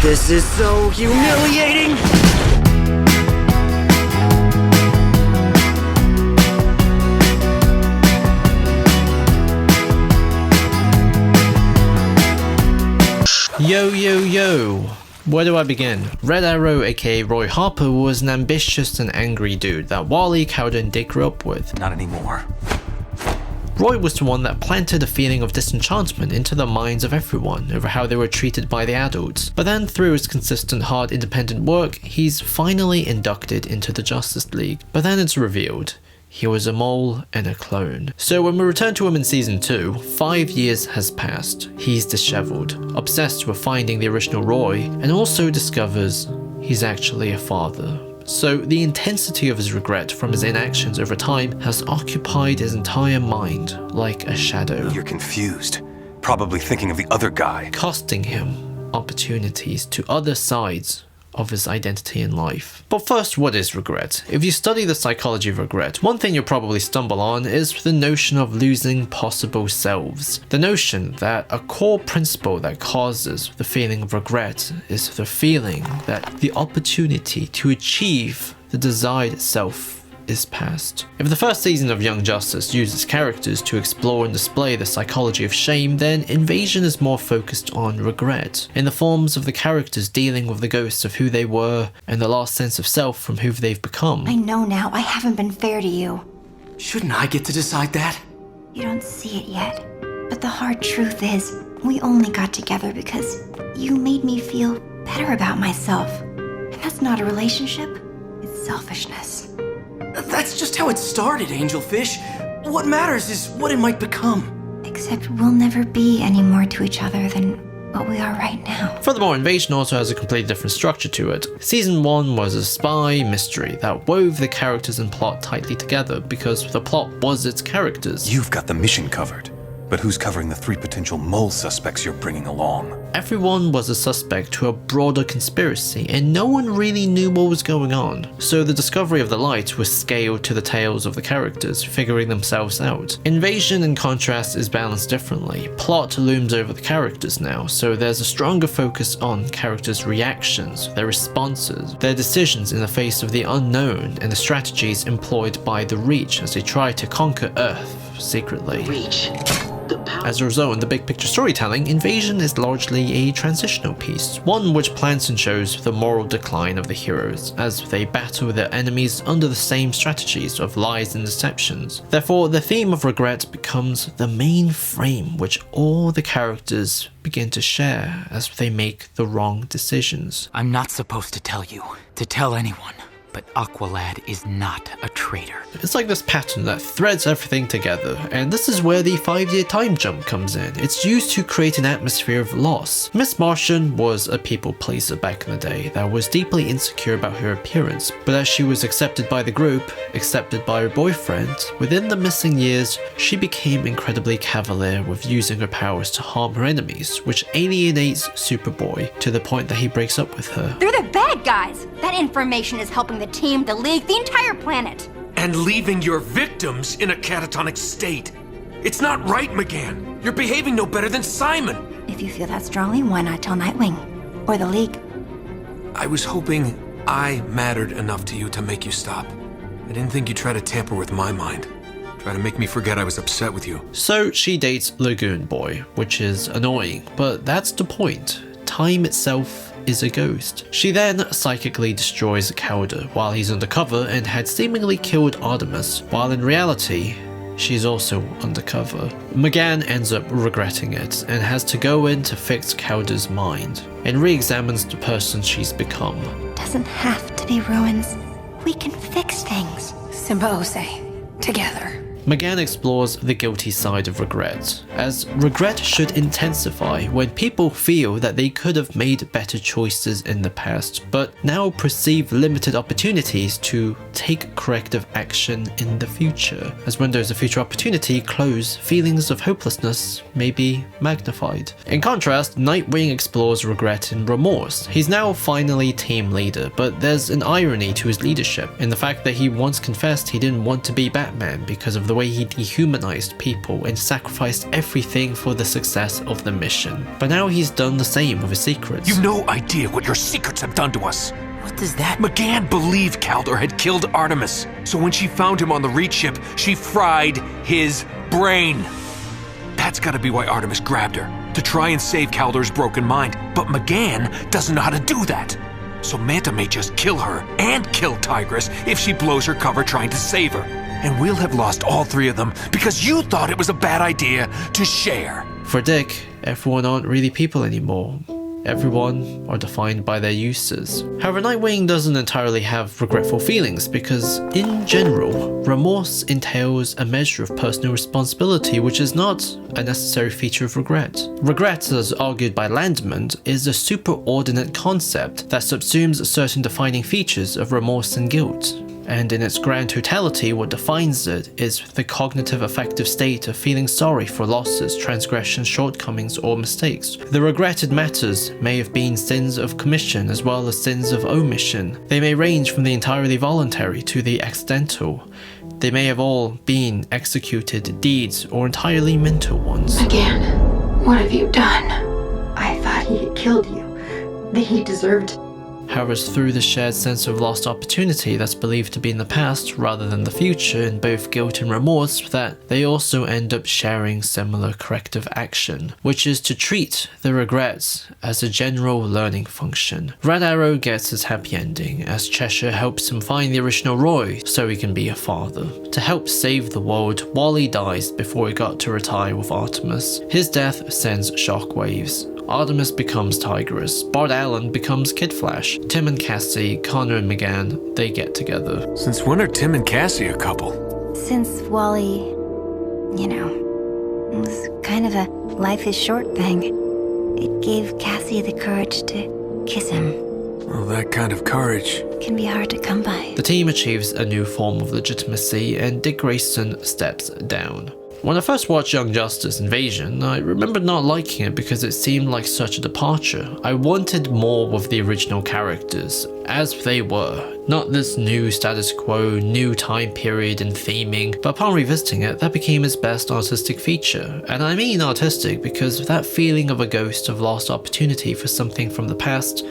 This is so humiliating! Yo yo yo, where do I begin? Red Arrow aka Roy Harper was an ambitious and angry dude that Wally, Cowder and Dick grew up with. Not anymore. Roy was the one that planted a feeling of disenchantment into the minds of everyone over how they were treated by the adults. But then through his consistent hard independent work, he's finally inducted into the Justice League. But then it's revealed he was a mole and a clone. So when we return to him in season 2, 5 years has passed. He's disheveled, obsessed with finding the original Roy, and also discovers he's actually a father. So the intensity of his regret from his inactions over time has occupied his entire mind like a shadow. You're confused. Probably thinking of the other guy. Costing him opportunities to other sides of his identity in life. But first, what is regret? If you study the psychology of regret, one thing you'll probably stumble on is the notion of losing possible selves. The notion that a core principle that causes the feeling of regret is the feeling that the opportunity to achieve the desired self is past. If the first season of Young Justice uses characters to explore and display the psychology of shame, then Invasion is more focused on regret, in the forms of the characters dealing with the ghosts of who they were and the lost sense of self from who they've become. I know now I haven't been fair to you. Shouldn't I get to decide that? You don't see it yet. But the hard truth is, we only got together because you made me feel better about myself. And that's not a relationship, it's selfishness. That's just how it started, Angelfish. What matters is what it might become. Except we'll never be any more to each other than what we are right now. Furthermore, Invasion also has a completely different structure to it. Season 1 was a spy mystery that wove the characters and plot tightly together because the plot was its characters. You've got the mission covered. But who's covering the 3 potential mole suspects you're bringing along? Everyone was a suspect to a broader conspiracy, and no one really knew what was going on. So the discovery of the light was scaled to the tales of the characters, figuring themselves out. Invasion, in contrast, is balanced differently. Plot looms over the characters now, so there's a stronger focus on characters' reactions, their responses, their decisions in the face of the unknown, and the strategies employed by the Reach as they try to conquer Earth secretly. Reach. As a result, in the big picture storytelling, Invasion is largely a transitional piece, one which plants and shows the moral decline of the heroes as they battle their enemies under the same strategies of lies and deceptions. Therefore, the theme of regret becomes the main frame which all the characters begin to share as they make the wrong decisions. I'm not supposed to tell you, to tell anyone, but Aqualad is not a traitor. It's like this pattern that threads everything together, and this is where the 5-year time jump comes in. It's used to create an atmosphere of loss. Miss Martian was a people pleaser back in the day that was deeply insecure about her appearance, but as she was accepted by the group, accepted by her boyfriend, within the missing years, she became incredibly cavalier with using her powers to harm her enemies, which alienates Superboy to the point that he breaks up with her. They're the bad guys! That information is helping the team, the league, the entire planet! And leaving your victims in a catatonic state. It's not right, McGann. You're behaving no better than Simon. If you feel that strongly, why not tell Nightwing? Or the League? I was hoping I mattered enough to you to make you stop. I didn't think you'd try to tamper with my mind. Try to make me forget I was upset with you. So she dates Lagoon Boy, which is annoying, but that's the point. Time itself is a ghost. She then psychically destroys Cowder while he's undercover and had seemingly killed Artemis, while in reality, she's also undercover. McGann ends up regretting it and has to go in to fix Cowder's mind and re-examines the person she's become. Doesn't have to be ruins. We can fix things. Symbiosis. Together. McGann explores the guilty side of regret, as regret should intensify when people feel that they could have made better choices in the past, but now perceive limited opportunities to take corrective action in the future. As windows of future opportunity close, feelings of hopelessness may be magnified. In contrast, Nightwing explores regret and remorse. He's now finally team leader, but there's an irony to his leadership in the fact that he once confessed he didn't want to be Batman because of the way he dehumanized people and sacrificed everything for the success of the mission. But now he's done the same with his secrets. You've no idea what your secrets have done to us. What does that McGann believed Calder had killed Artemis, so when she found him on the Reed ship, she fried his brain. That's gotta be why Artemis grabbed her, to try and save Calder's broken mind. But McGann doesn't know how to do that. So Manta may just kill her and kill Tigress if she blows her cover trying to save her. And we'll have lost all three of them because you thought it was a bad idea to share. For Dick, everyone aren't really people anymore. Everyone are defined by their uses. However, Nightwing doesn't entirely have regretful feelings because, in general, remorse entails a measure of personal responsibility, which is not a necessary feature of regret. Regret, as argued by Landman, is a superordinate concept that subsumes certain defining features of remorse and guilt. And in its grand totality, what defines it is the cognitive affective state of feeling sorry for losses, transgressions, shortcomings, or mistakes. The regretted matters may have been sins of commission as well as sins of omission. They may range from the entirely voluntary to the accidental. They may have all been executed deeds or entirely mental ones. Again, what have you done? I thought he had killed you. That he deserved. However, it's through the shared sense of lost opportunity that's believed to be in the past rather than the future in both guilt and remorse that they also end up sharing similar corrective action, which is to treat the regrets as a general learning function. Red Arrow gets his happy ending as Cheshire helps him find the original Roy so he can be a father. To help save the world, Wally dies before he got to retire with Artemis. His death sends shockwaves. Artemis becomes Tigress, Bart Allen becomes Kid Flash, Tim and Cassie, Connor and McGann, they get together. Since when are Tim and Cassie a couple? Since Wally, it was kind of a life is short thing. It gave Cassie the courage to kiss him. Well, that kind of courage Can be hard to come by. The team achieves a new form of legitimacy and Dick Grayson steps down. When I first watched Young Justice Invasion, I remember not liking it because it seemed like such a departure. I wanted more with the original characters, as they were. Not this new status quo, new time period and theming, but upon revisiting it, that became its best artistic feature. And I mean artistic because that feeling of a ghost of lost opportunity for something from the past,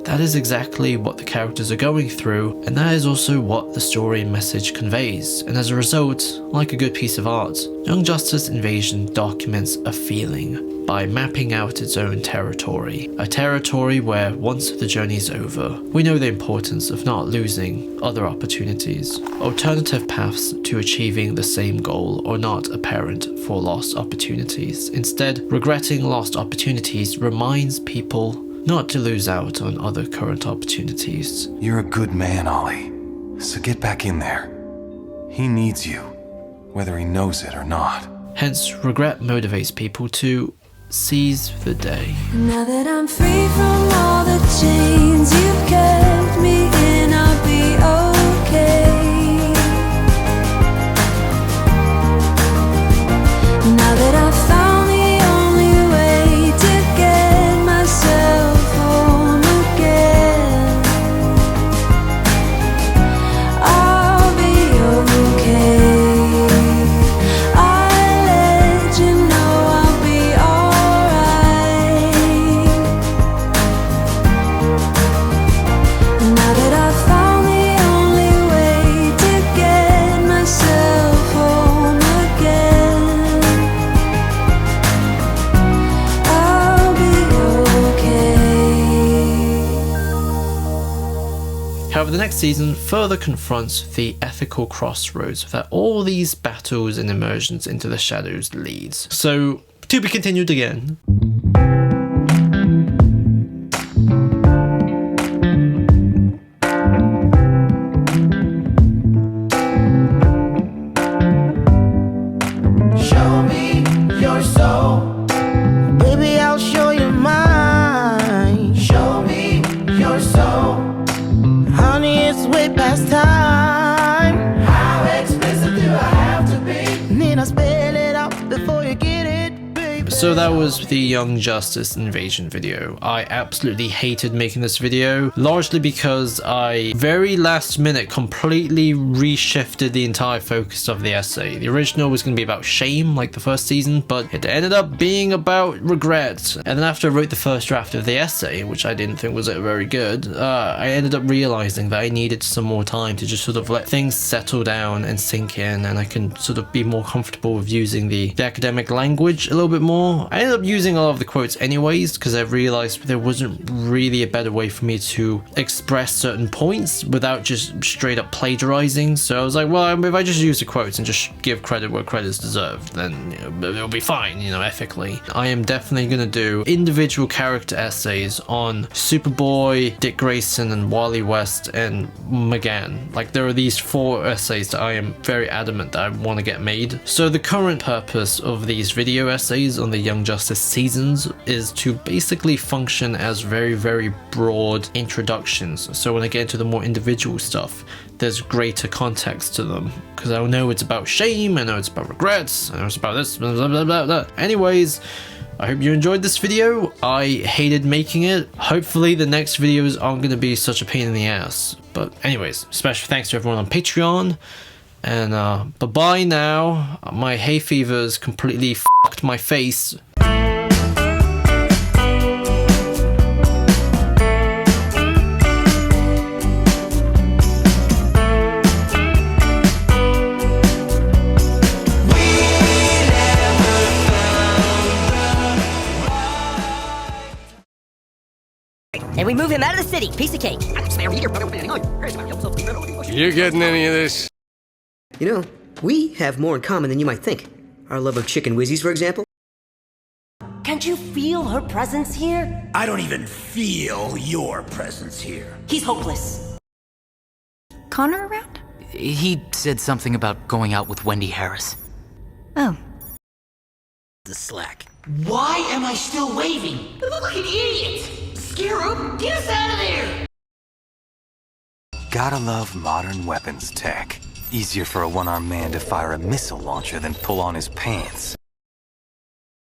that is exactly what the characters are going through, and that is also what the story and message conveys. And as a result, like a good piece of art, Young Justice Invasion documents a feeling by mapping out its own territory. A territory where, once the journey is over, we know the importance of not losing other opportunities. Alternative paths to achieving the same goal are not apparent for lost opportunities. Instead, regretting lost opportunities reminds people not to lose out on other current opportunities. You're a good man, Ollie. So get back in there. He needs you, whether he knows it or not. Hence, regret motivates people to seize the day. Now that I'm free from all the chains you've kept me in, I'll be okay. Now that I've found the only way to get myself home again, I'll be okay. I'll let you know I'll be alright. Now that I've found the only way to get myself home again, I'll be okay. However, the next season further confronts the ethical crossroads that all these battles and immersions into the shadows leads. So, to be continued again. Show me your soul. Baby, I'll show you mine. Show me your soul. Honey, it's way past time. How explicit do I have to be? Need I spell it out before you get it, baby? So that was the Young Justice Invasion video. I absolutely hated making this video, largely because I very last minute completely reshifted the entire focus of the essay. The original was going to be about shame like the first season, but it ended up being about regret. And then after I wrote the first draft of the essay, which I didn't think was very good, I ended up realizing that I needed some more time to just sort of let things settle down and sink in, and I can sort of be more comfortable with using the academic language a little bit more. I ended up using a lot of the quotes anyways because I realized there wasn't really a better way for me to express certain points without just straight up plagiarizing. So I was like, well, if I just use the quotes and just give credit where credit is deserved, then it'll be fine, ethically. I am definitely going to do individual character essays on Superboy, Dick Grayson, and Wally West, and McGann. Like, there are these 4 essays that I am very adamant that I want to get made. So the current purpose of these video essays on the Young Justice seasons is to basically function as very, very broad introductions. So when I get into the more individual stuff, there's greater context to them, because I know it's about shame, I know it's about regrets, I know it's about this, blah, blah, blah, blah, blah. Anyways, I hope you enjoyed this video. I hated making it. Hopefully the next videos aren't going to be such a pain in the ass. But anyways, special thanks to everyone on Patreon. And bye-bye now. My hay fever's completely fucked my face. And we move him out of the city. Piece of cake. You getting any of this? You know, we have more in common than you might think. Our love of chicken whizzies, for example. Can't you feel her presence here? I don't even feel your presence here. He's hopeless. Connor around? He said something about going out with Wendy Harris. Oh. The slack. Why am I still waving? I look like an idiot! Scarab, get us out of there! Gotta love modern weapons tech. Easier for a one-armed man to fire a missile launcher than pull on his pants.